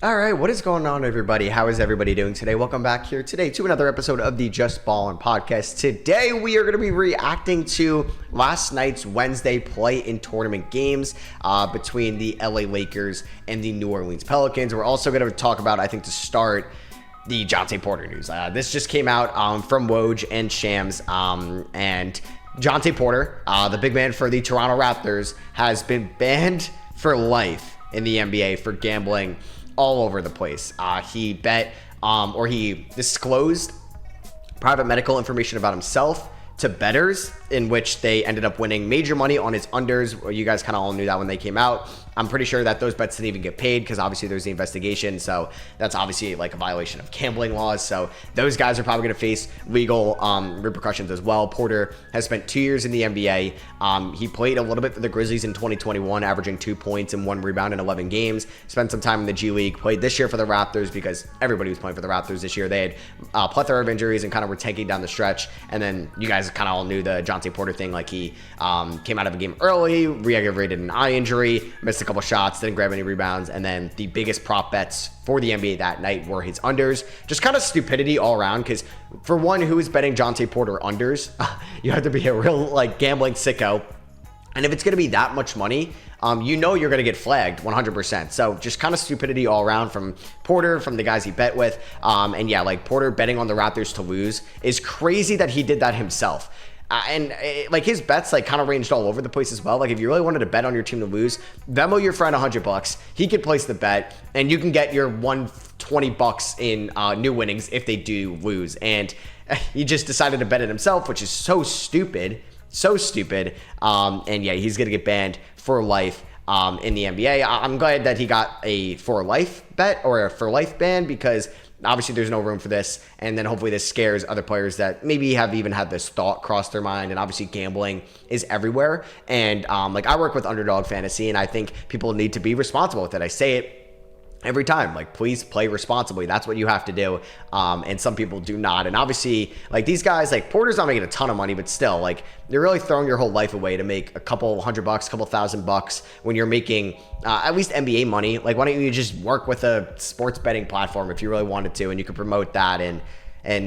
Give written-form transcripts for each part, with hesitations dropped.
All right, what is going on, everybody? How is everybody doing today? Welcome back here today to another episode of the Just Ballin' podcast. Today, we are going to be reacting to last night's Wednesday play-in tournament games between the LA Lakers and the New Orleans Pelicans. We're also going to talk about, I think, to start, the Jontay Porter news. This just came out from Woj and Shams, and Jontay Porter, the big man for the Toronto Raptors, has been banned for life in the NBA for gambling all over the place. He bet or he disclosed private medical information about himself to bettors, in which they ended up winning major money on his unders. You guys kind of all knew that when they came out. I'm pretty sure that those bets didn't even get paid because obviously there's the investigation. So that's obviously like a violation of gambling laws. So those guys are probably going to face legal repercussions as well. Porter has spent 2 years in the NBA. He played a little bit for the Grizzlies in 2021, averaging 2 points and 1 rebound in 11 games. Spent some time in the G League. Played this year for the Raptors because everybody was playing for the Raptors this year. They had a plethora of injuries and kind of were tanking down the stretch. And then you guys kind of all knew the Jontay Porter thing. Like he came out of a game early, re-aggravated an eye injury, missed a couple shots, didn't grab any rebounds, and then the biggest prop bets for the NBA that night were his unders. Just kind of stupidity all around, because for one who is betting Jontay Porter unders, you have to be a real like gambling sicko. And if it's going to be that much money, you know you're going to get flagged 100%. So just kind of stupidity all around from Porter, from the guys he bet with. And yeah, like Porter betting on the Raptors to lose is crazy that he did that himself. Like his bets like kind of ranged all over the place as well. Like if you really wanted to bet on your team to lose, Venmo your friend $100. He could place the bet and you can get your $120 in new winnings if they do lose. And he just decided to bet it himself, which is so stupid. So stupid. And yeah, he's going to get banned for life in the NBA. I'm glad that he got a for life bet or a for life ban, because obviously there's no room for this, and then hopefully this scares other players that maybe have even had this thought cross their mind. And obviously gambling is everywhere, and like I work with Underdog Fantasy, and I think people need to be responsible with it. I say it every time, like, please play responsibly. That's what you have to do. And some people do not. And obviously, like these guys, like Porter's not making a ton of money, but still, like you're really throwing your whole life away to make a couple $100, couple $1,000 when you're making at least NBA money. Like, why don't you just work with a sports betting platform if you really wanted to, and you could promote that and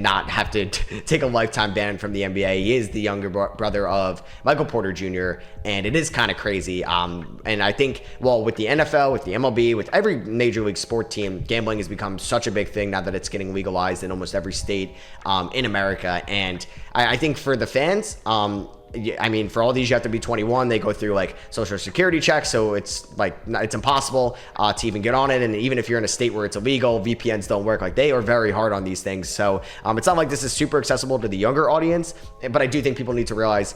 not have to take a lifetime ban from the NBA. He is the younger brother of Michael Porter Jr., and it is kind of crazy. And I think, well, with the NFL, with the MLB, with every major league sport team, gambling has become such a big thing now that it's getting legalized in almost every state in America. And I think for the fans, I mean, for all these, you have to be 21. They go through like social security checks, so it's like it's impossible to even get on it. And even if you're in a state where it's illegal, VPNs don't work. Like, they are very hard on these things. So it's not like this is super accessible to the younger audience, but I do think people need to realize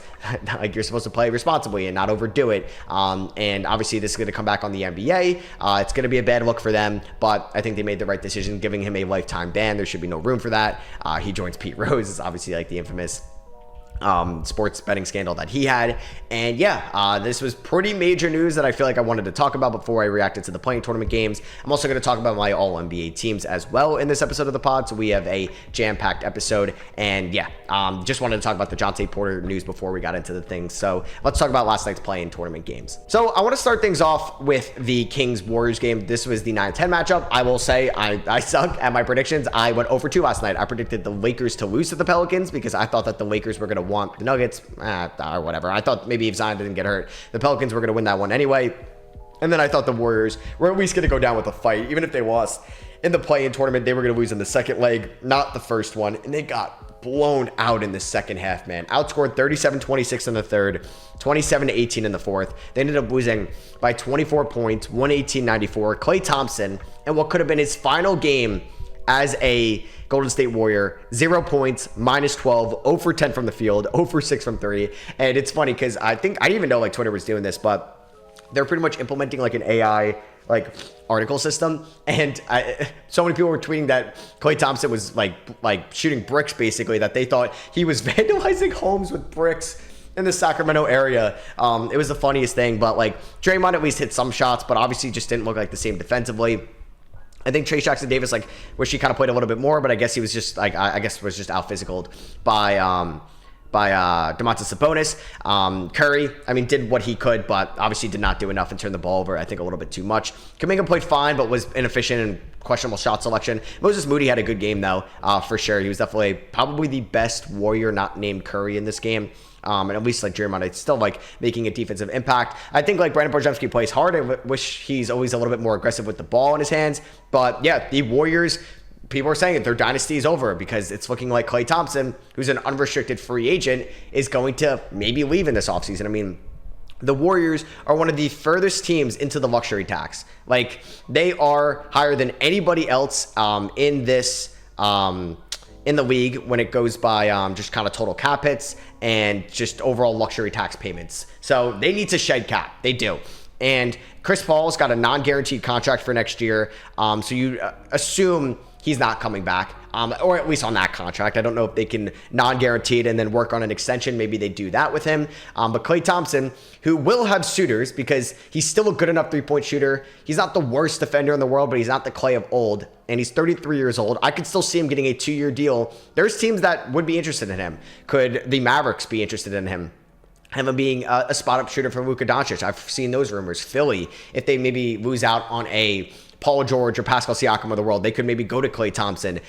like you're supposed to play responsibly and not overdo it. And obviously this is going to come back on the NBA. It's going to be a bad look for them, but I think they made the right decision giving him a lifetime ban. There should be no room for that. He joins Pete Rose. It's obviously like the infamous sports betting scandal that he had. And yeah, this was pretty major news that I feel like I wanted to talk about before I reacted to the playing tournament games. I'm also going to talk about my all NBA teams as well in this episode of the pod, so we have a jam-packed episode. And yeah, just wanted to talk about the Jontay Porter news before we got into the things. So let's talk about last night's playing tournament games. So I want to start things off with the Kings-Warriors game. This was the 9-10 matchup. I will say I suck at my predictions. I went 0-2 last night. I predicted the Lakers to lose to the Pelicans because I thought that the Lakers were going to want the Nuggets, or whatever. I thought maybe if Zion didn't get hurt, the Pelicans were going to win that one anyway. And then I thought the Warriors were at least going to go down with a fight. Even if they lost in the play-in tournament, they were going to lose in the second leg, not the first one. And they got blown out in the second half, man. Outscored 37-26 in the third, 27-18 in the fourth. They ended up losing by 24 points, 118-94. Klay Thompson, and what could have been his final game as a Golden State Warrior, 0 points, -12, 0 for 10 from the field, 0 for 6 from 3. And it's funny because I didn't even know like Twitter was doing this, but they're pretty much implementing like an AI like article system. And so many people were tweeting that Klay Thompson was like shooting bricks, basically, that they thought he was vandalizing homes with bricks in the Sacramento area. It was the funniest thing. But like Draymond at least hit some shots, but obviously just didn't look like the same defensively. I think Trey Jackson-Davis, like, wish he kind of played a little bit more, but I guess he was just, like, I guess was just out-physicaled by Domantas Sabonis. Curry, I mean, did what he could, but obviously did not do enough and turned the ball over, I think, a little bit too much. Kuminga played fine, but was inefficient and questionable shot selection. Moses Moody had a good game, though, for sure. He was definitely probably the best Warrior not named Curry in this game. And at least like Draymond, it's still like making a defensive impact. I think like Brandon Podziemski plays hard. I wish he's always a little bit more aggressive with the ball in his hands. But yeah, the Warriors, people are saying that their dynasty is over because it's looking like Klay Thompson, who's an unrestricted free agent, is going to maybe leave in this offseason. I mean, the Warriors are one of the furthest teams into the luxury tax. Like, they are higher than anybody else in this in the league when it goes by just kind of total cap hits and just overall luxury tax payments. So they need to shed cap. They do. And Chris Paul's got a non-guaranteed contract for next year. So you assume he's not coming back, or at least on that contract. I don't know if they can non-guarantee it and then work on an extension. Maybe they do that with him. But Klay Thompson, who will have suitors because he's still a good enough three-point shooter. He's not the worst defender in the world, but he's not the Klay of old. And he's 33 years old. I could still see him getting a 2-year deal. There's teams that would be interested in him. Could the Mavericks be interested in him? Him being a spot-up shooter for Luka Doncic. I've seen those rumors. Philly, if they maybe lose out on a Paul George or Pascal Siakam of the world, they could maybe go to Klay Thompson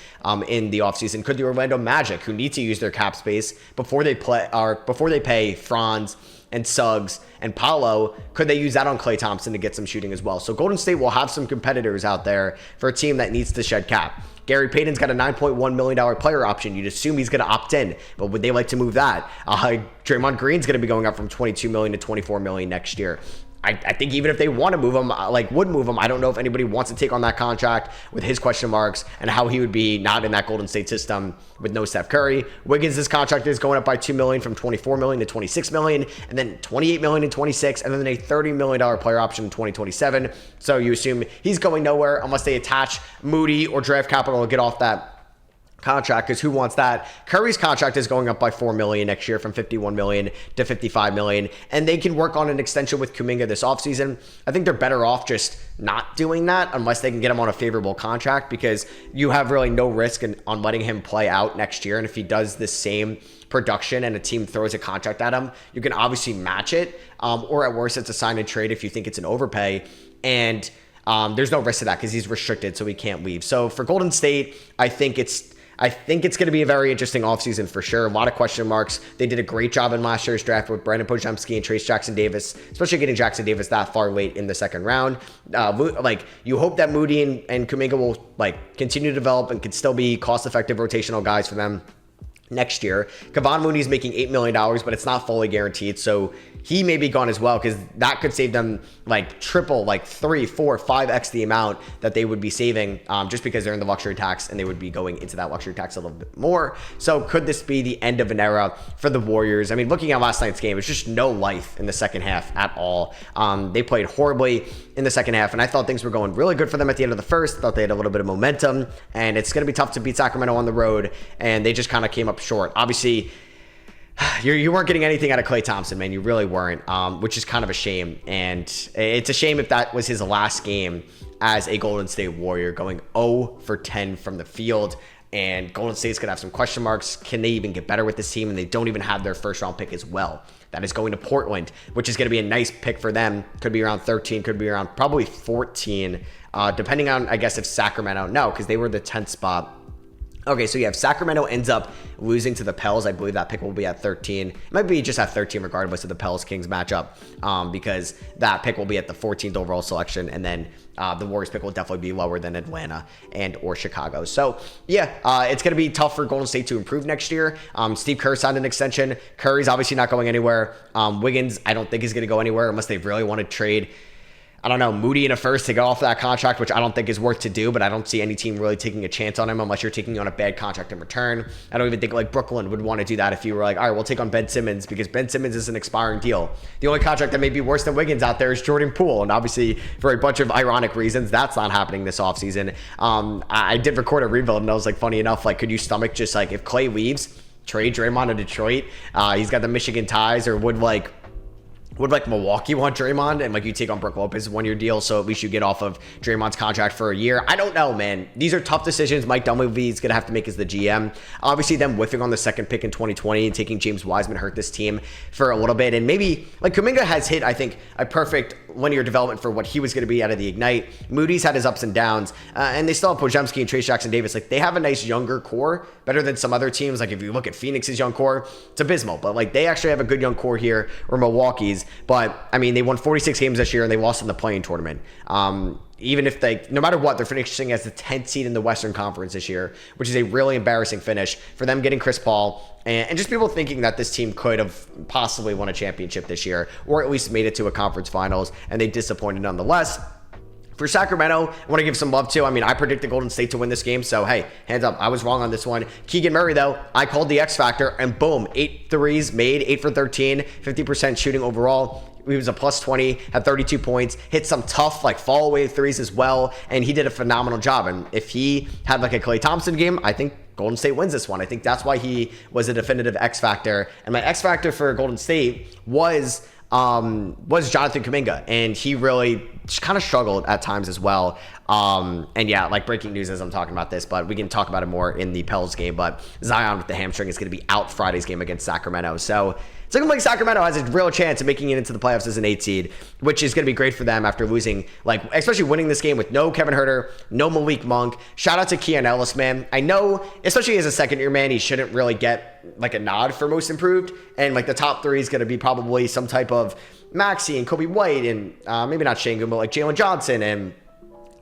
in the offseason. Could the Orlando Magic, who need to use their cap space before they pay Franz and Suggs and Paolo, could they use that on Klay Thompson to get some shooting as well? So Golden State will have some competitors out there for a team that needs to shed cap. Gary Payton's got a $9.1 million player option. You'd assume he's going to opt in, but would they like to move that? Draymond Green's going to be going up from $22 million to $24 million next year. I think even if they want to move him, would move him, I don't know if anybody wants to take on that contract with his question marks and how he would be not in that Golden State system with no Steph Curry. Wiggins' contract is going up by $2 million from $24 million to $26 million, and then $28 million in 26, and then a $30 million player option in 2027. So you assume he's going nowhere unless they attach Moody or draft capital to get off that contract, because who wants that? Curry's contract is going up by $4 million next year from $51 million to $55 million, and they can work on an extension with Kuminga this offseason. I think they're better off just not doing that unless they can get him on a favorable contract, because you have really no risk on letting him play out next year. And if he does the same production and a team throws a contract at him, you can obviously match it, or at worst, it's a sign and trade if you think it's an overpay. And there's no risk to that because he's restricted, so he can't leave. So for Golden State, I think it's going to be a very interesting offseason for sure. A lot of question marks. They did a great job in last year's draft with Brandon Podziemski and Trace Jackson-Davis, especially getting Jackson-Davis that far late in the second round. You hope that Moody and Kuminga will continue to develop and can still be cost-effective rotational guys for them next year. Kevon Mooney's making $8 million, but it's not fully guaranteed, so he may be gone as well, because that could save them triple, 3, 4, 5x the amount that they would be saving just because they're in the luxury tax and they would be going into that luxury tax a little bit more. So could this be the end of an era for the Warriors? I mean, looking at last night's game, it's just no life in the second half at all. They played horribly in the second half, and I thought things were going really good for them at the end of the first. Thought they had a little bit of momentum, and it's going to be tough to beat Sacramento on the road, and they just kind of came up short. Obviously, you weren't getting anything out of Klay Thompson, man. You really weren't, which is kind of a shame. And it's a shame if that was his last game as a Golden State Warrior, going 0 for 10 from the field. And Golden State's going to have some question marks. Can they even get better with this team? And they don't even have their first round pick as well. That is going to Portland, which is going to be a nice pick for them. Could be around 13, could be around probably 14, depending on, I guess, if Sacramento, no, because they were the 10th spot. Okay, so if Sacramento ends up losing to the Pels, I believe that pick will be at 13. It might be just at 13 regardless of the Pels-Kings matchup, because that pick will be at the 14th overall selection, and then the Warriors pick will definitely be lower than Atlanta and or Chicago. So, it's going to be tough for Golden State to improve next year. Steve Kerr signed an extension. Curry's obviously not going anywhere. Wiggins, I don't think is going to go anywhere unless they really want to trade, I don't know, Moody in a first to get off that contract, which I don't think is worth to do, but I don't see any team really taking a chance on him unless you're taking on a bad contract in return. I don't even think Brooklyn would want to do that if you were all right, we'll take on Ben Simmons, because Ben Simmons is an expiring deal. The only contract that may be worse than Wiggins out there is Jordan Poole, and obviously for a bunch of ironic reasons, that's not happening this offseason. I did record a rebuild, and I was funny enough, could you stomach just if Klay leaves, trade Draymond to Detroit? He's got the Michigan ties, or would would like Milwaukee want Draymond and like you take on Brook Lopez 1-year deal, so at least you get off of Draymond's contract for a year? I don't know, man. These are tough decisions. Mike Dunleavy is going to have to make as the GM. Obviously, them whiffing on the second pick in 2020 and taking James Wiseman hurt this team for a little bit. And maybe like Kuminga has hit, I think, a perfect linear development for what he was going to be out of the Ignite. Moody's had his ups and downs, and they still have Podziemski and Trace Jackson-Davis. Like they have a nice younger core, better than some other teams. Like if you look at Phoenix's young core, it's abysmal. But like they actually have a good young core here, or Milwaukee's. But I mean, they won 46 games this year and they lost in the play-in tournament. Even if they, no matter what, they're finishing as the 10th seed in the Western Conference this year, which is a really embarrassing finish for them getting Chris Paul and just people thinking that this team could have possibly won a championship this year, or at least made it to a conference finals, and they disappointed nonetheless. For Sacramento, I want to give some love to. I mean, I predicted Golden State to win this game, so hey, hands up, I was wrong on this one. Keegan Murray, though, I called the X factor, and boom, 8 threes made, 8 for 13, 50% shooting overall. He was a plus 20, had 32 points, hit some tough like fall away threes as well, and he did a phenomenal job. And if he had like a Klay Thompson game, I think Golden State wins this one. I think that's why he was a definitive X factor. And my X factor for Golden State was Jonathan Kuminga, and he really kind of struggled at times as well. And yeah, like breaking news as I'm talking about this, but we can talk about it more in the Pels game. But Zion with the hamstring is going to be out Friday's game against Sacramento. So it's looking like Sacramento has a real chance of making it into the playoffs as an 8 seed, which is going to be great for them after losing, like especially winning this game with no Kevin Huerter, no Malik Monk. Shout out to Keon Ellis, man. I know, especially as a second-year man, he shouldn't really get like a nod for most improved. And like the top 3 is going to be probably some type of Maxey and Kobe White and maybe not Şengün, but like Jalen Johnson and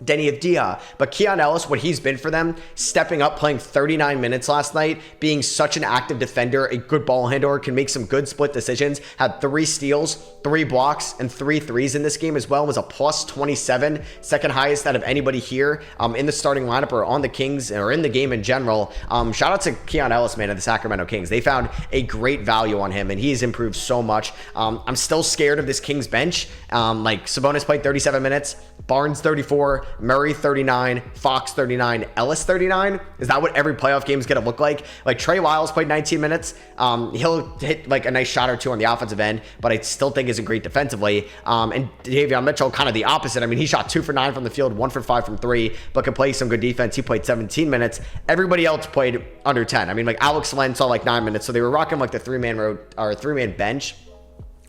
Denny Avdia. But Keon Ellis, what he's been for them, stepping up, playing 39 minutes last night, being such an active defender, a good ball handler, can make some good split decisions, had 3 steals, 3 blocks, and 3 threes in this game as well, was a plus 27, second highest out of anybody here in the starting lineup or on the Kings or in the game in general. Shout out to Keon Ellis, man, of the Sacramento Kings. They found a great value on him, and he's improved so much. I'm still scared of this Kings bench. Like Sabonis played 37 minutes, Barnes 34, Murray 39, Fox 39, Ellis 39. Is that what every playoff game is going to look like? Like Trey Lyles played 19 minutes. He'll hit like a nice shot or 2 on the offensive end, but I still think isn't great defensively. And Davion Mitchell, kind of the opposite. I mean, he shot 2 for 9 from the field, 1 for 5 from 3, but could play some good defense. He played 17 minutes. Everybody else played under 10. I mean, like Alex Len saw like 9 minutes, so they were rocking like the 3-man bench.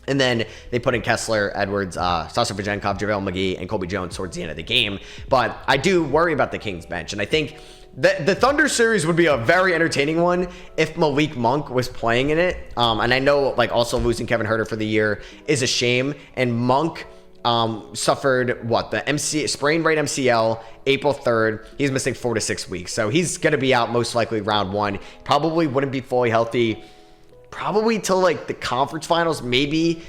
And then they put in Kessler, Edwards, Sasha Vejenkov, JaVale McGee, and Colby Jones towards the end of the game. But I do worry about the Kings bench. And I think the Thunder series would be a very entertaining one if Malik Monk was playing in it. And I know like also losing Kevin Huerter for the year is a shame. And Monk suffered the sprained right MCL April 3rd. He's missing 4 to 6 weeks. So he's going to be out most likely round 1. Probably wouldn't be fully healthy. Probably till like the conference finals, maybe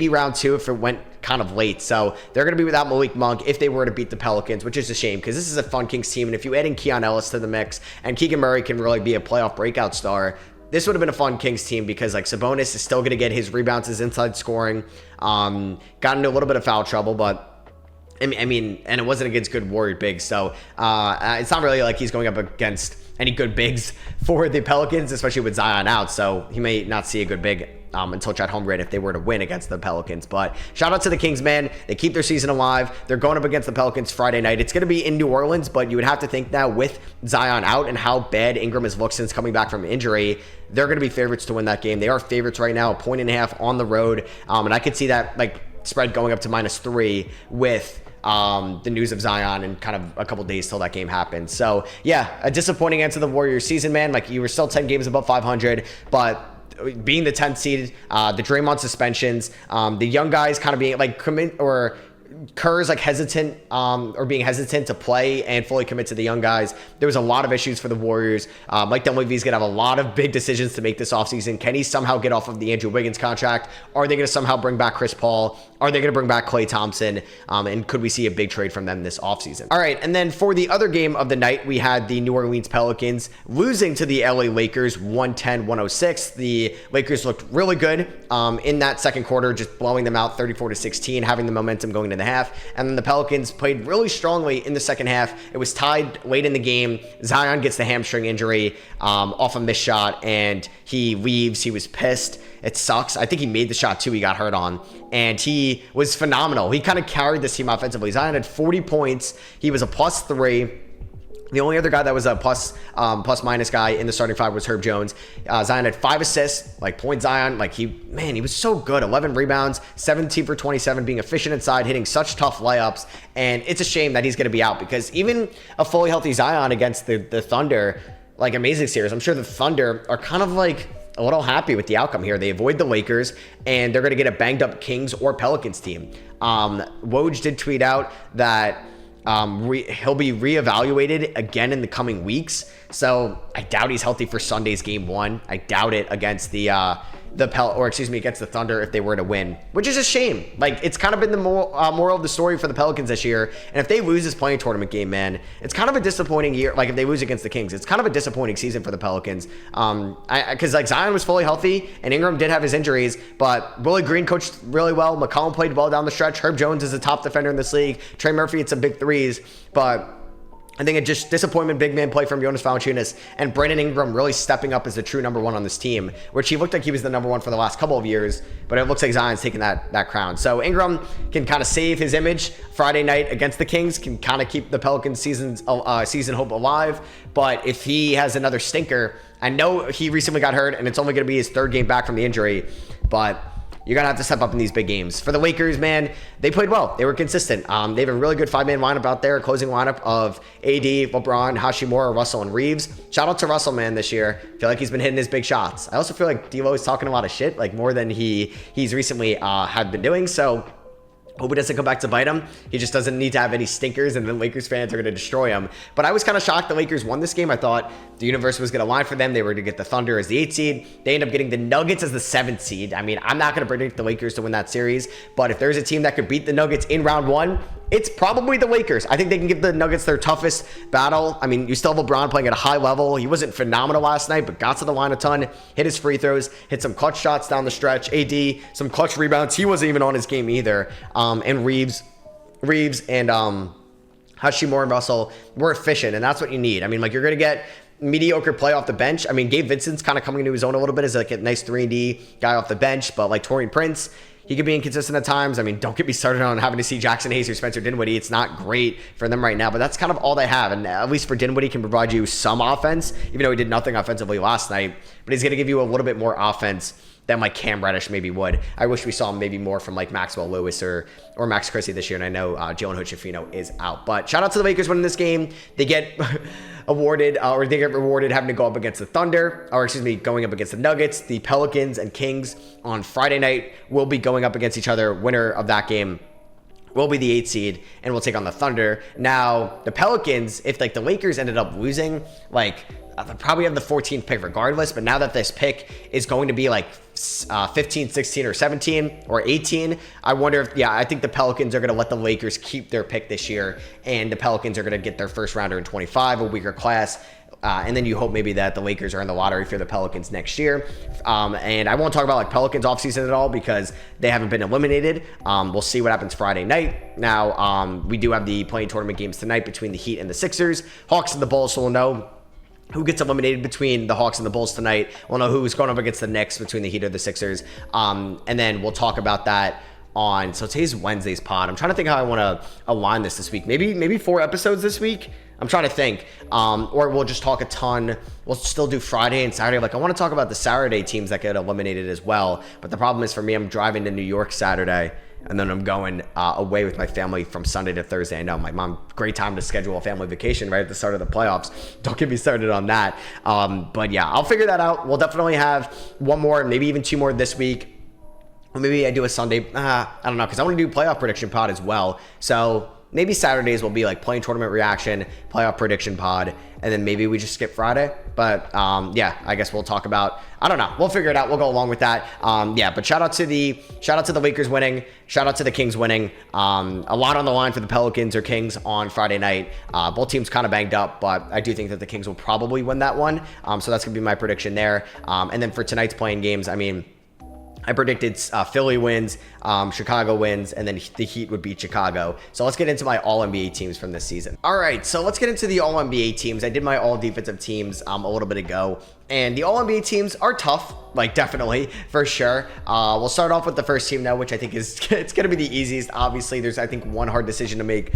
round 2 if it went kind of late. So they're going to be without Malik Monk if they were to beat the Pelicans, which is a shame because this is a fun Kings team. And if you add in Keon Ellis to the mix and Keegan Murray can really be a playoff breakout star, this would have been a fun Kings team because like Sabonis is still going to get his rebounds, his inside scoring. Got into a little bit of foul trouble, but I mean, and it wasn't against good Warrior bigs. So it's not really like he's going up against any good bigs for the Pelicans, especially with Zion out. So he may not see a good big until Chet Holmgren if they were to win against the Pelicans. But shout out to the Kings, man. They keep their season alive. They're going up against the Pelicans Friday night. It's going to be in New Orleans, but you would have to think now with Zion out and how bad Ingram has looked since coming back from injury, they're going to be favorites to win that game. They are favorites right now, 1.5 on the road. And I could see that like spread going up to -3 with the news of Zion and kind of a couple days till that game happens. So yeah, a disappointing end to the Warriors season, man. Like you were still 10 games above 500, but being the 10th seed, the Draymond suspensions, the young guys kind of being like Kerr's like hesitant or being hesitant to play and fully commit to the young guys. There was a lot of issues for the Warriors. Mike Dunleavy's going to have a lot of big decisions to make this offseason. Can he somehow get off of the Andrew Wiggins contract? Are they going to somehow bring back Chris Paul? Are they going to bring back Klay Thompson? And could we see a big trade from them this offseason? All right, and then for the other game of the night, we had the New Orleans Pelicans losing to the LA Lakers 110-106. The Lakers looked really good in that second quarter, just blowing them out 34-16, having the momentum going into 1.5. And then the Pelicans played really strongly in the second half. It was tied late in the game. Zion gets the hamstring injury off a missed shot, and he leaves. He was pissed. It sucks. I think he made the shot too. He got hurt on, and he was phenomenal. He kind of carried this team offensively. Zion had 40 points. He was a +3. The only other guy that was a plus minus guy in the starting five was Herb Jones. Zion had 5 assists, like point Zion. Like he was so good. 11 rebounds, 17 for 27, being efficient inside, hitting such tough layups. And it's a shame that he's going to be out, because even a fully healthy Zion against the Thunder, like amazing series. I'm sure the Thunder are kind of like a little happy with the outcome here. They avoid the Lakers, and they're going to get a banged up Kings or Pelicans team. Woj did tweet out that he'll be reevaluated again in the coming weeks. So I doubt he's healthy for Sunday's game 1. I doubt it against against the Thunder if they were to win, which is a shame. Like, it's kind of been the moral of the story for the Pelicans this year. And if they lose this playing tournament game, man, it's kind of a disappointing year. Like, if they lose against the Kings, it's kind of a disappointing season for the Pelicans. Because like Zion was fully healthy and Ingram did have his injuries, but Willie Green coached really well. McCollum played well down the stretch. Herb Jones is a top defender in this league. Trey Murphy had some big threes, but I think it just disappointment big man play from Jonas Valanciunas, and Brandon Ingram really stepping up as the true number 1 on this team, which he looked like he was the number 1 for the last couple of years, but it looks like Zion's taking that crown. So Ingram can kind of save his image Friday night against the Kings, can kind of keep the Pelicans season hope alive. But if he has another stinker, I know he recently got hurt and it's only going to be his 3rd game back from the injury, but you're going to have to step up in these big games. For the Lakers, man, they played well. They were consistent. They have a really good 5-man lineup out there, closing lineup of AD, LeBron, Hachimura, Russell, and Reeves. Shout out to Russell, man, this year. I feel like he's been hitting his big shots. I also feel like D'Lo is talking a lot of shit, like more than he's recently had been doing. So hope it doesn't come back to bite him. He just doesn't need to have any stinkers, and then Lakers fans are going to destroy him. But I was kind of shocked the Lakers won this game. I thought the universe was going to line for them. They were to get the Thunder as the 8th seed. They end up getting the Nuggets as the 7th seed. I mean, I'm not going to predict the Lakers to win that series, but if there's a team that could beat the Nuggets in round 1, it's probably the Lakers. I think they can give the Nuggets their toughest battle. I mean, you still have LeBron playing at a high level. He wasn't phenomenal last night, but got to the line a ton, hit his free throws, hit some clutch shots down the stretch. AD, some clutch rebounds. He wasn't even on his game either. And Reeves and Hachimura and Russell were efficient, and that's what you need. I mean, like, you're going to get mediocre play off the bench. I mean, Gabe Vincent's kind of coming into his own a little bit as like a nice 3-and-D guy off the bench, but like Taurean Prince, he could be inconsistent at times. I mean, don't get me started on having to see Jackson Hayes or Spencer Dinwiddie. It's not great for them right now, but that's kind of all they have. And at least for Dinwiddie, can provide you some offense, even though he did nothing offensively last night. But he's going to give you a little bit more offense than like Cam Reddish maybe would. I wish we saw maybe more from like Maxwell Lewis or Max Christie this year. And I know Jalen Hood-Schifino is out. But shout out to the Lakers winning this game. They get awarded or they get rewarded having to go up against the Thunder, or excuse me, going up against the Nuggets. The Pelicans and Kings on Friday night will be going up against each other. Winner of that game will be the 8th seed and will take on the Thunder. Now, the Pelicans, if like the Lakers ended up losing, like they'll probably have the 14th pick regardless, but now that this pick is going to be like 15, 16, or 17, or 18, I wonder if, I think the Pelicans are going to let the Lakers keep their pick this year, and the Pelicans are going to get their first rounder in 25, a weaker class. And then you hope maybe that the Lakers are in the lottery for the Pelicans next year. And I won't talk about like Pelicans offseason at all because they haven't been eliminated. We'll see what happens Friday night. Now, we do have the playing tournament games tonight between the Heat and the Sixers. Hawks and the Bulls, so we'll know who gets eliminated between the Hawks and the Bulls tonight. We'll know who's going up against the Knicks between the Heat or the Sixers. And then we'll talk about that on, so today's Wednesday's pod. I'm trying to think how I want to align this week. Maybe 4 episodes this week. I'm trying to think. Or we'll just talk a ton. We'll still do Friday and Saturday. Like, I want to talk about the Saturday teams that get eliminated as well. But the problem is for me, I'm driving to New York Saturday, and then I'm going away with my family from Sunday to Thursday. I know, my mom, great time to schedule a family vacation right at the start of the playoffs. Don't get me started on that. But yeah, I'll figure that out. We'll definitely have one more, maybe even 2 more this week. Or maybe I do a Sunday. I don't know, because I want to do playoff prediction pod as well. So maybe Saturdays will be like playing tournament reaction, playoff prediction pod, and then maybe we just skip Friday. But yeah, I guess we'll talk about, I don't know. We'll figure it out. We'll go along with that. Yeah, but shout out to the Lakers winning. Shout out to the Kings winning. A lot on the line for the Pelicans or Kings on Friday night. Both teams kind of banged up, but I do think that the Kings will probably win that one. So that's going to be my prediction there. And then for tonight's playing games, I mean, I predicted Philly wins, Chicago wins, and then the Heat would beat Chicago. So let's get into my All-NBA teams from this season. All right, so let's get into the All-NBA teams. I did my All-Defensive teams a little bit ago, and the All-NBA teams are tough, like definitely, for sure. We'll start off with the first team now, which I think is it's going to be the easiest. Obviously, there's, I think, one hard decision to make,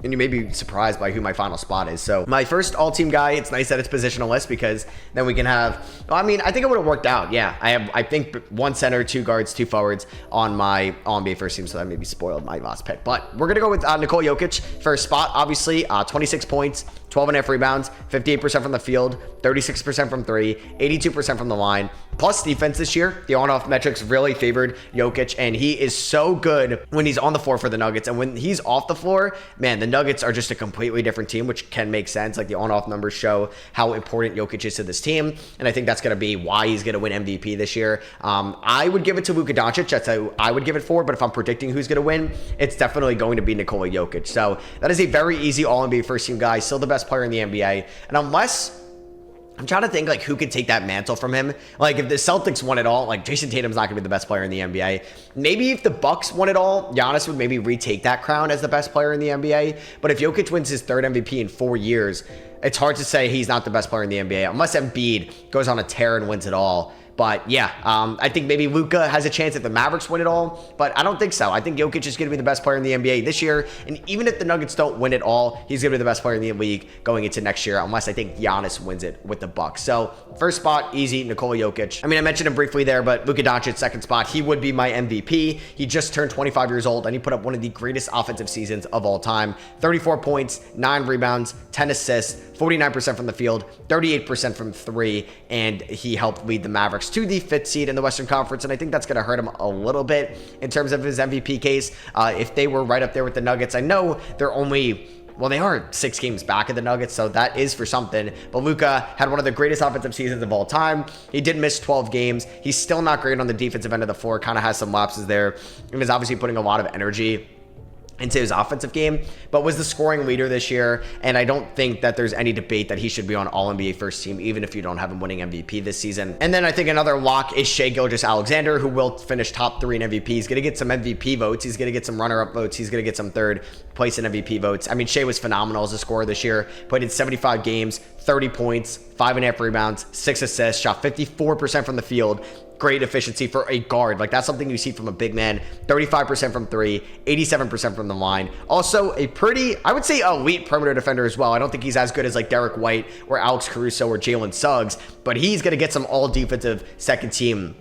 and you may be surprised by who my final spot is. So my first all-team guy, it's nice that it's positional list because then we can have, well, I mean, I think it would have worked out. Yeah, I think one center, two guards, two forwards on my All-NBA first team, so that maybe spoiled my last pick. But we're going to go with Nikola Jokic first spot, obviously. 26 points, 12.5 rebounds, 58% from the field, 36% from three, 82% from the line. Plus defense this year, the on-off metrics really favored Jokic, and he is so good when he's on the floor for the Nuggets. And when he's off the floor, man, the Nuggets are just a completely different team, which can make sense. Like the on-off numbers show how important Jokic is to this team, and I think that's going to be why he's going to win MVP this year. I would give it to Luka Doncic. That's who I would give it for, but if I'm predicting who's going to win, it's definitely going to be Nikola Jokic. So that is a very easy All-NBA first-team guy, still the best player in the NBA. And unless, I'm trying to think like who could take that mantle from him. Like if the Celtics won it all, like Jason Tatum's not going to be the best player in the NBA. Maybe if the Bucks won it all, Giannis would maybe retake that crown as the best player in the NBA. But if Jokic wins his third MVP in 4 years, it's hard to say he's not the best player in the NBA unless Embiid goes on a tear and wins it all. But yeah, I think maybe Luka has a chance if the Mavericks win it all, but I don't think so. I think Jokic is going to be the best player in the NBA this year, and even if the Nuggets don't win it all, he's going to be the best player in the league going into next year, unless I think Giannis wins it with the Bucks. So first spot, easy, Nikola Jokic. I mean, I mentioned him briefly there, but Luka Doncic, second spot, he would be my MVP. He just turned 25 years old, and he put up one of the greatest offensive seasons of all time. 34 points, 9 rebounds, 10 assists, 49% from the field, 38% from three, and he helped lead the Mavericks to the 5th seed in the Western Conference, and I think that's going to hurt him a little bit in terms of his MVP case. If they were right up there with the Nuggets, I know they're only, well, they are 6 games back of the Nuggets, so that is for something. But Luka had one of the greatest offensive seasons of all time. He did miss 12 games. He's still not great on the defensive end of the floor, kind of has some lapses there, and is obviously putting a lot of energy into his offensive game, but was the scoring leader this year, and I don't think that there's any debate that he should be on All-NBA first team, even if you don't have him winning MVP this season. And then I think another lock is Shai Gilgeous-Alexander, who will finish top 3 in MVP. He's going to get some MVP votes. He's going to get some runner-up votes. He's going to get some third place in MVP votes. I mean, Shai was phenomenal as a scorer this year. Played in 75 games, 30 points, 5.5 rebounds, 6 assists, shot 54% from the field. Great efficiency for a guard. Like, that's something you see from a big man. 35% from three, 87% from the line. Also a pretty, I would say, elite perimeter defender as well. I don't think he's as good as like Derek White or Alex Caruso or Jalen Suggs, but he's going to get some all defensive second team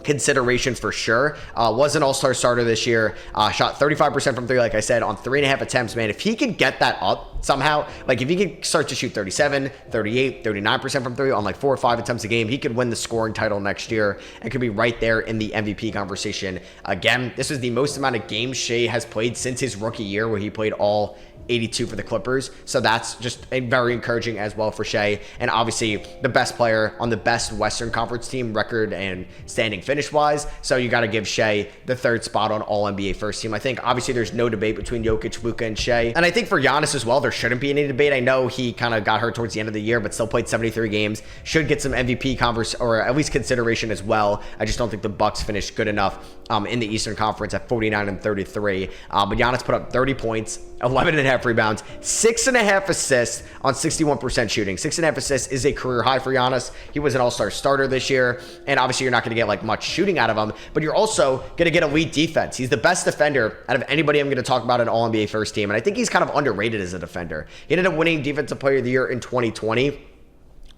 consideration for sure. Was an all-star starter this year. Shot 35% from three, like I said, on 3.5 attempts. Man, if he could get that up somehow, like if he could start to shoot 37, 38, 39% from three on like 4 or 5 attempts a game, he could win the scoring title next year and could be right there in the MVP conversation. Again, this was the most amount of games Shai has played since his rookie year, where he played all 82 for the Clippers. So that's just a very encouraging as well for Shai. And obviously the best player on the best Western Conference team, record and standing finish wise. So you got to give Shai the 3rd spot on All NBA first team. I think obviously there's no debate between Jokic, Luka, and Shai. And I think for Giannis as well, there shouldn't be any debate. I know he kind of got hurt towards the end of the year, but still played 73 games. Should get some MVP or at least consideration as well. I just don't think the Bucks finished good enough in the Eastern Conference at 49 and 33. But Giannis put up 30 points, 11.5 rebounds, 6.5 assists on 61% shooting. 6.5 assists is a career high for Giannis. He was an all-star starter this year, and obviously you're not going to get like much shooting out of him, but you're also going to get elite defense. He's the best defender out of anybody I'm going to talk about in All-NBA first team, and I think he's kind of underrated as a defender. He ended up winning Defensive Player of the Year in 2020.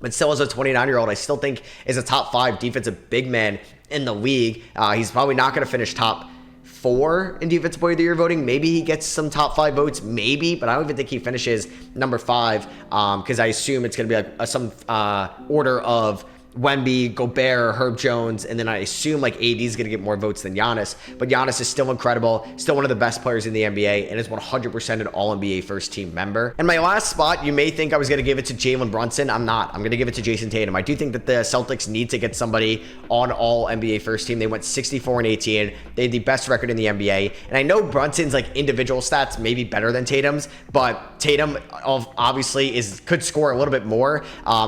But still, as a 29-year-old, I still think is a top 5 defensive big man in the league. He's probably not going to finish top 4 in Defensive Player of the Year voting. Maybe he gets some top 5 votes, maybe, but I don't even think he finishes number 5 because I assume it's going to be like some order of Wemby, Gobert, Herb Jones, and then I assume like AD is going to get more votes than Giannis. But Giannis is still incredible, still one of the best players in the NBA, and is 100% an All-NBA first-team member. And my last spot, you may think I was going to give it to Jalen Brunson. I'm not. I'm going to give it to Jason Tatum. I do think that the Celtics need to get somebody on All-NBA first team. They went 64-18. They had the best record in the NBA. And I know Brunson's like individual stats may be better than Tatum's, but Tatum obviously could score a little bit more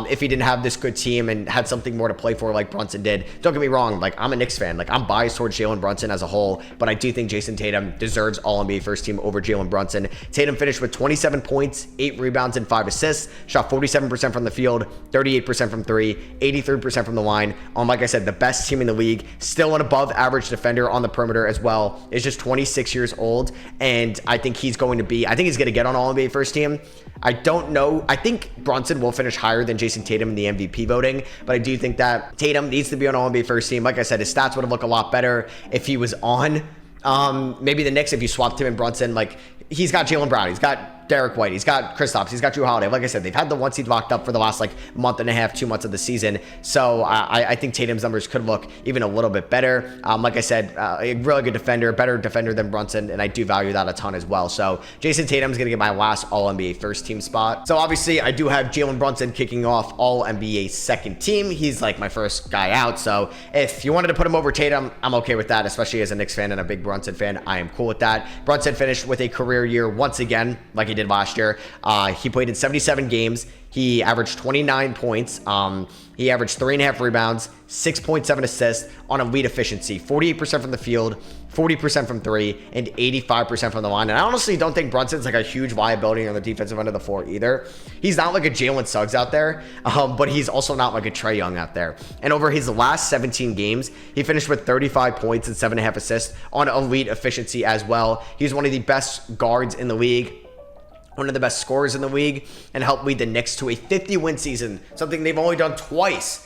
if he didn't have this good team and had some something more to play for like Brunson did. Don't get me wrong, like I'm a Knicks fan. Like I'm biased towards Jalen Brunson as a whole, but I do think Jason Tatum deserves All-NBA first team over Jalen Brunson. Tatum finished with 27 points, 8 rebounds, and 5 assists, shot 47% from the field, 38% from 3, 83% from the line. Like I said, the best team in the league, still an above average defender on the perimeter as well, is just 26 years old, and I think he's going to get on All-NBA first team. I don't know. I think Brunson will finish higher than Jason Tatum in the MVP voting, but I do think that Tatum needs to be on All-NBA first team. Like I said, his stats would have looked a lot better if he was on maybe the Knicks if you swapped him and Brunson. Like, he's got Jaylen Brown, he's got Derek White, he's got Kristaps, he's got Drew Holiday. Like I said, they've had the 1 seed locked up for the last like month and a half, 2 months of the season. So I think Tatum's numbers could look even a little bit better. Like I said, a really good defender, better defender than Brunson, and I do value that a ton as well. So Jason Tatum's going to get my last All-NBA first team spot. So obviously I do have Jalen Brunson kicking off All-NBA second team. He's like my first guy out. So if you wanted to put him over Tatum, I'm okay with that, especially as a Knicks fan and a big Brunson fan. I am cool with that. Brunson finished with a career year once again, like he did last year. He played in 77 games. He averaged 29 points. He averaged 3.5 rebounds, 6.7 assists on elite efficiency, 48% from the field, 40% from 3, and 85% from the line. And I honestly don't think Brunson's like a huge liability on the defensive end of the floor either. He's not like a Jalen Suggs out there, but he's also not like a Trae Young out there. And over his last 17 games, he finished with 35 points and 7.5 assists on elite efficiency as well. He's one of the best guards in the league, one of the best scorers in the league, and helped lead the Knicks to a 50-win season, something they've only done twice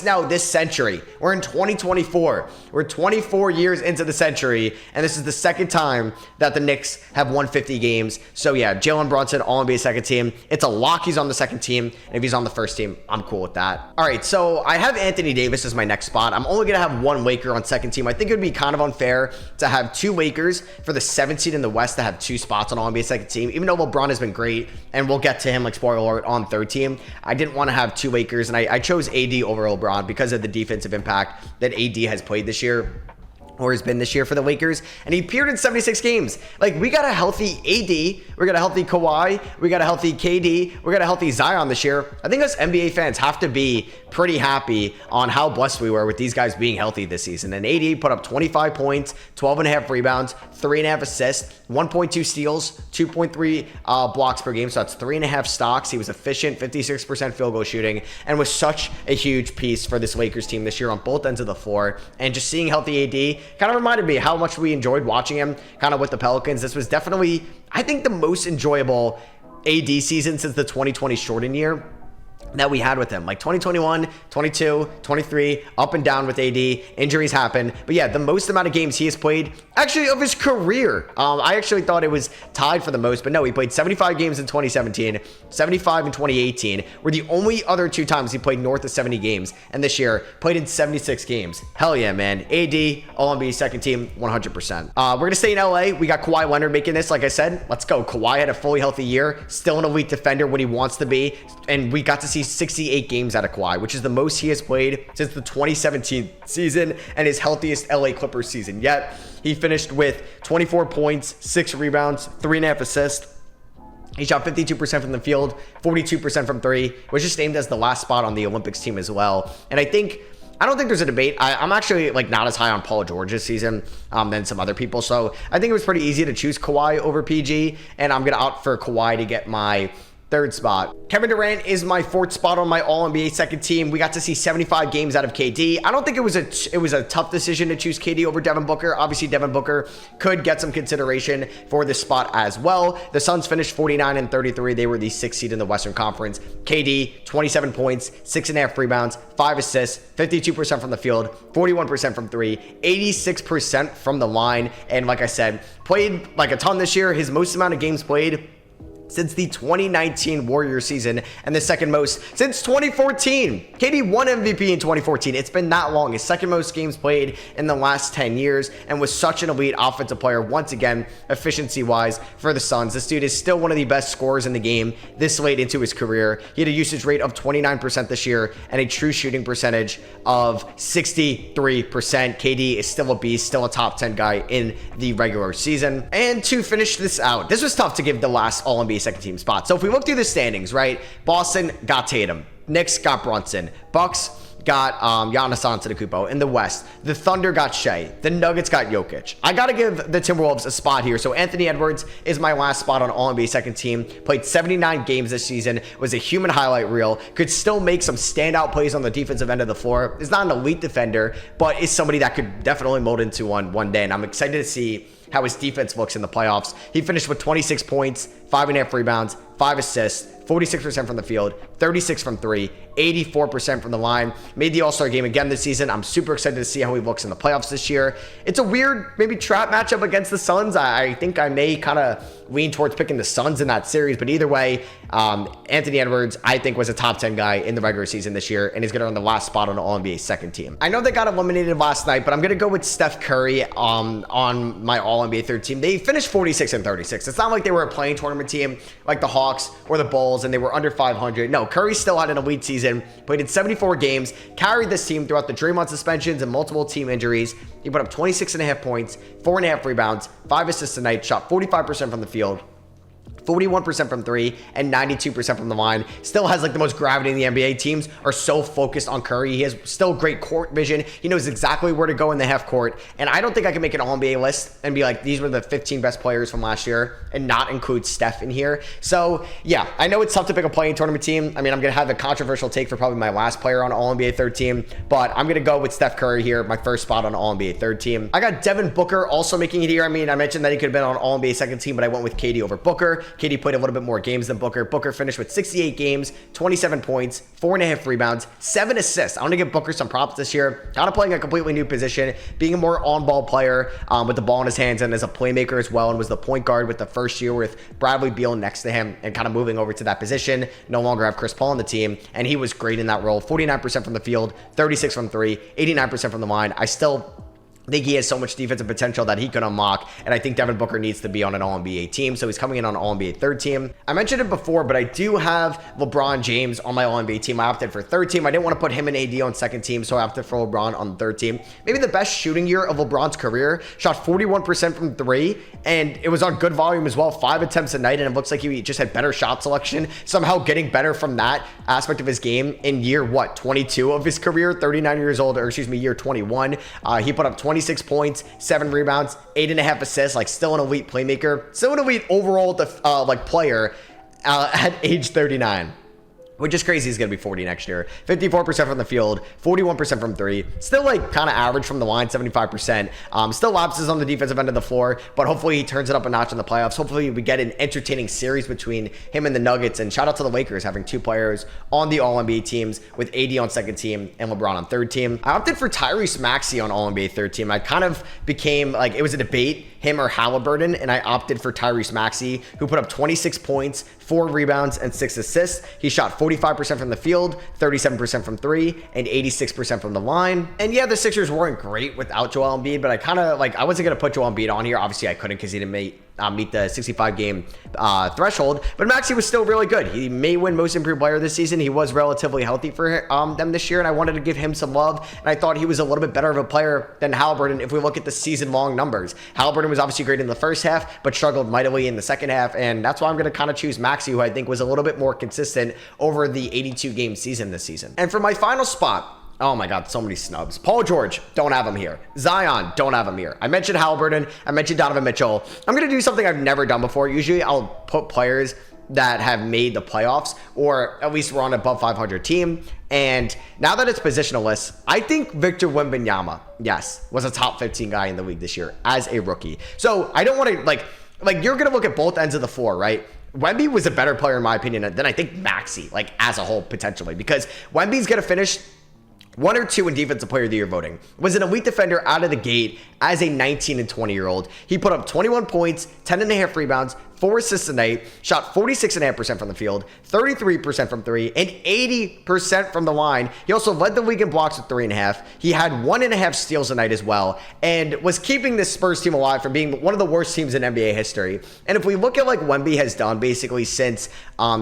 now this century. We're in 2024. We're 24 years into the century, and this is the second time that the Knicks have won 50 games. So yeah, Jalen Brunson, All-NBA second team. It's a lock he's on the second team, and if he's on the first team, I'm cool with that. All right, so I have Anthony Davis as my next spot. I'm only going to have one Laker on second team. I think it would be kind of unfair to have 2 Lakers for the 7th seed in the West to have 2 spots on All-NBA second team, even though LeBron has been great, and we'll get to him, like spoiler alert, on third team. I didn't want to have 2 Lakers, and I chose AD over LeBron because of the defensive impact that AD has played this year, or has been this year for the Lakers, and he appeared in 76 games. Like, we got a healthy AD, we got a healthy Kawhi, we got a healthy KD, we got a healthy Zion this year. I think us NBA fans have to be pretty happy on how blessed we were with these guys being healthy this season. And AD put up 25 points, 12.5 rebounds, 3.5 assists, 1.2 steals, 2.3 blocks per game, so that's 3.5 stocks. He was efficient, 56% field goal shooting, and was such a huge piece for this Lakers team this year on both ends of the floor. And just seeing healthy AD kind of reminded me how much we enjoyed watching him kind of with the Pelicans. This was definitely, I think, the most enjoyable AD season since the 2020 shortened year that we had with him. Like 2021, 22, 23, up and down with AD. Injuries happen. But yeah, the most amount of games he has played, actually, of his career. I actually thought it was tied for the most, but no, he played 75 games in 2017, 75 in 2018, were the only other 2 times he played north of 70 games. And this year, played in 76 games. Hell yeah, man. AD, All-NBA second team, 100%. We're going to stay in LA. We got Kawhi Leonard making this. Like I said, let's go. Kawhi had a fully healthy year, still an elite defender when he wants to be. And we got to see 68 games out of Kawhi, which is the most he has played since the 2017 season and his healthiest LA Clippers season yet. He finished with 24 points, 6 rebounds, 3.5 assists. He shot 52% from the field, 42% from 3, was just named as the last spot on the Olympics team as well. And I don't think there's a debate. I'm actually like not as high on Paul George this season than some other people. So I think it was pretty easy to choose Kawhi over PG, and I'm going to opt for Kawhi to get my third spot. Kevin Durant is my 4th spot on my All-NBA second team. We got to see 75 games out of KD. I don't think it was a tough decision to choose KD over Devin Booker. Obviously, Devin Booker could get some consideration for this spot as well. The Suns finished 49 and 33. They were the 6th seed in the Western Conference. KD, 27 points, 6.5 rebounds, 5 assists, 52% from the field, 41% from 3, 86% from the line. And like I said, played like a ton this year. His most amount of games played since the 2019 Warriors season, and the second most since 2014. KD won MVP in 2014. It's been that long. His second most games played in the last 10 years, and was such an elite offensive player once again, efficiency-wise, for the Suns. This dude is still one of the best scorers in the game this late into his career. He had a usage rate of 29% this year and a true shooting percentage of 63%. KD is still a beast, still a top 10 guy in the regular season. And to finish this out, this was tough to give the last All-NBA second team spot. So if we look through the standings, right? Boston got Tatum. Knicks got Brunson. Bucks got Giannis Antetokounmpo. In the West, the Thunder got Shea. The Nuggets got Jokic. I got to give the Timberwolves a spot here. So Anthony Edwards is my last spot on All-NBA second team. Played 79 games this season. Was a human highlight reel. Could still make some standout plays on the defensive end of the floor. Is not an elite defender, but is somebody that could definitely mold into one day. And I'm excited to see how his defense looks in the playoffs. He finished with 26 points, 5.5 rebounds, 5 assists, 46% from the field, 36 from 3, 84% from the line. Made the All-Star game again this season. I'm super excited to see how he looks in the playoffs this year. It's a weird, maybe trap matchup against the Suns. I think I may kind of lean towards picking the Suns in that series, but either way, Anthony Edwards, I think, was a top 10 guy in the regular season this year, and he's going to earn the last spot on the All-NBA second team. I know they got eliminated last night, but I'm going to go with Steph Curry on my All-NBA third team. They finished 46 and 36. It's not like they were a playing tournament team like the Hawks or the Bulls, and they were under 500. No, Curry still had an elite season, played in 74 games, carried this team throughout the Draymond suspensions and multiple team injuries. He put up 26.5 points, 4.5 rebounds, 5 assists a night, shot 45% from the field, 41% from 3, and 92% from the line. Still has like the most gravity in the NBA. Teams are so focused on Curry. He has still great court vision. He knows exactly where to go in the half court. And I don't think I can make an All-NBA list and be like, these were the 15 best players from last year and not include Steph in here. So yeah, I know it's tough to pick a playing tournament team. I mean, I'm going to have a controversial take for probably my last player on All-NBA third team, but I'm going to go with Steph Curry here, my first spot on All-NBA third team. I got Devin Booker also making it here. I mean, I mentioned that he could have been on All-NBA second team, but I went with KD over Booker. KD played a little bit more games than Booker. Booker finished with 68 games, 27 points, 4.5 rebounds, 7 assists. I want to give Booker some props this year. Kind of playing a completely new position, being a more on-ball player with the ball in his hands and as a playmaker as well, and was the point guard with the first year with Bradley Beal next to him and kind of moving over to that position. No longer have Chris Paul on the team, and he was great in that role. 49% from the field, 36 from 3, 89% from the line. I still think he has so much defensive potential that he could unlock, and I think Devin Booker needs to be on an All-NBA team, so he's coming in on an All-NBA third team. I mentioned it before, but I do have LeBron James on my All-NBA team. I opted for third team. I didn't want to put him and AD on second team, so I opted for LeBron on the third team. Maybe the best shooting year of LeBron's career. Shot 41% from 3, and it was on good volume as well, 5 attempts a night, and it looks like he just had better shot selection, somehow getting better from that aspect of his game in year, 22 of his career, 39 years old, or excuse me, year 21. He put up 26 points, 7 rebounds, 8.5 assists, like still an elite playmaker, still an elite overall player at age 39. Which is crazy. He's going to be 40 next year. 54% from the field, 41% from 3. Still like kind of average from the line, 75%. Still lapses on the defensive end of the floor, but hopefully he turns it up a notch in the playoffs. Hopefully we get an entertaining series between him and the Nuggets. And shout out to the Lakers having 2 players on the All-NBA teams with AD on second team and LeBron on third team. I opted for Tyrese Maxey on All-NBA third team. I kind of became like, it was a debate, him or Halliburton, and I opted for Tyrese Maxey, who put up 26 points, 4 rebounds, and 6 assists. He shot 45% from the field, 37% from 3, and 86% from the line. And yeah, the Sixers weren't great without Joel Embiid, but I kind of like, I wasn't going to put Joel Embiid on here. Obviously, I couldn't because he didn't meet the 65 game threshold, but Maxey was still really good. He may win most improved player this season. He was relatively healthy for them this year, and I wanted to give him some love, and I thought he was a little bit better of a player than Halliburton if we look at the season-long numbers. Halliburton was obviously great in the first half, but struggled mightily in the second half, and that's why I'm going to kind of choose Maxey, who I think was a little bit more consistent over the 82-game season this season. And for my final spot, oh my God, so many snubs. Paul George, don't have him here. Zion, don't have him here. I mentioned Halliburton. I mentioned Donovan Mitchell. I'm going to do something I've never done before. Usually I'll put players that have made the playoffs, or at least were on an above 500 team. And now that it's positionless, I think Victor Wembanyama, yes, was a top 15 guy in the league this year as a rookie. So I don't want to like you're going to look at both ends of the floor, right? Wemby was a better player in my opinion than I think Maxey, like as a whole potentially, because Wemby's going to finish 1 or 2 in Defensive Player of the Year voting. Was an elite defender out of the gate as a 19 and 20-year-old. He put up 21 points, 10.5 rebounds, 4 assists a night, shot 46.5% from the field, 33% from 3, and 80% from the line. He also led the league in blocks with 3.5. He had 1.5 steals a night as well, and was keeping this Spurs team alive from being one of the worst teams in NBA history. And if we look at like Wemby has done basically since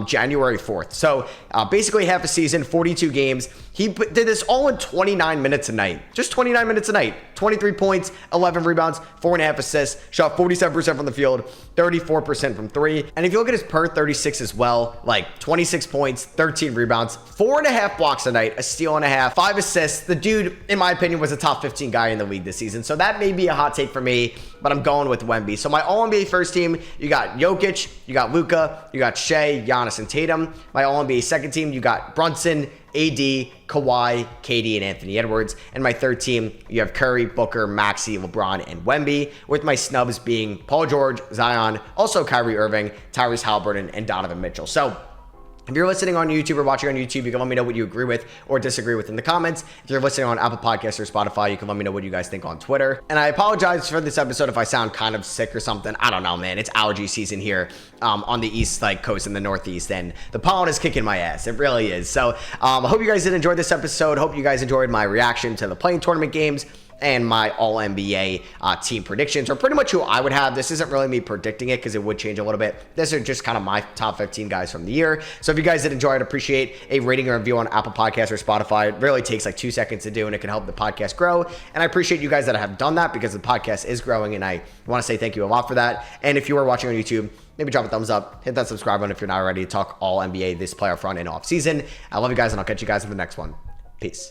January 4th, so basically half a season, 42 games, he did this all in 29 minutes a night. Just 29 minutes a night. 23 points, 11 rebounds, 4.5 assists, shot 47% from the field, 34% from three. And if you look at his per 36 as well, like 26 points, 13 rebounds, 4.5 blocks a night, a steal and a half, 5 assists. The dude, in my opinion, was a top 15 guy in the league this season. So that may be a hot take for me, but I'm going with Wemby. So my All-NBA first team, you got Jokic, you got Luka, you got Shea, Giannis, and Tatum. My All-NBA second team, you got Brunson, AD, Kawhi, KD, and Anthony Edwards. And my third team, you have Curry, Booker, Maxey, LeBron, and Wemby, with my snubs being Paul George, Zion, also Kyrie Irving, Tyrese Halliburton, and Donovan Mitchell. So if you're listening on YouTube or watching on YouTube, you can let me know what you agree with or disagree with in the comments. If you're listening on Apple Podcasts or Spotify, you can let me know what you guys think on Twitter. And I apologize for this episode if I sound kind of sick or something. I don't know, man. It's allergy season here on the East Coast and the Northeast, and the pollen is kicking my ass. It really is. So I hope you guys did enjoy this episode. Hope you guys enjoyed my reaction to the playing tournament games and my All-NBA team predictions, or pretty much who I would have. This isn't really me predicting it because it would change a little bit. These are just kind of my top 15 guys from the year. So if you guys did enjoy, I'd appreciate a rating or review on Apple Podcasts or Spotify. It really takes like 2 seconds to do, and it can help the podcast grow. And I appreciate you guys that have done that because the podcast is growing, and I want to say thank you a lot for that. And if you are watching on YouTube, maybe drop a thumbs up, hit that subscribe button if you're not already to talk All-NBA this playoff run and off season. I love you guys, and I'll catch you guys in the next one. Peace.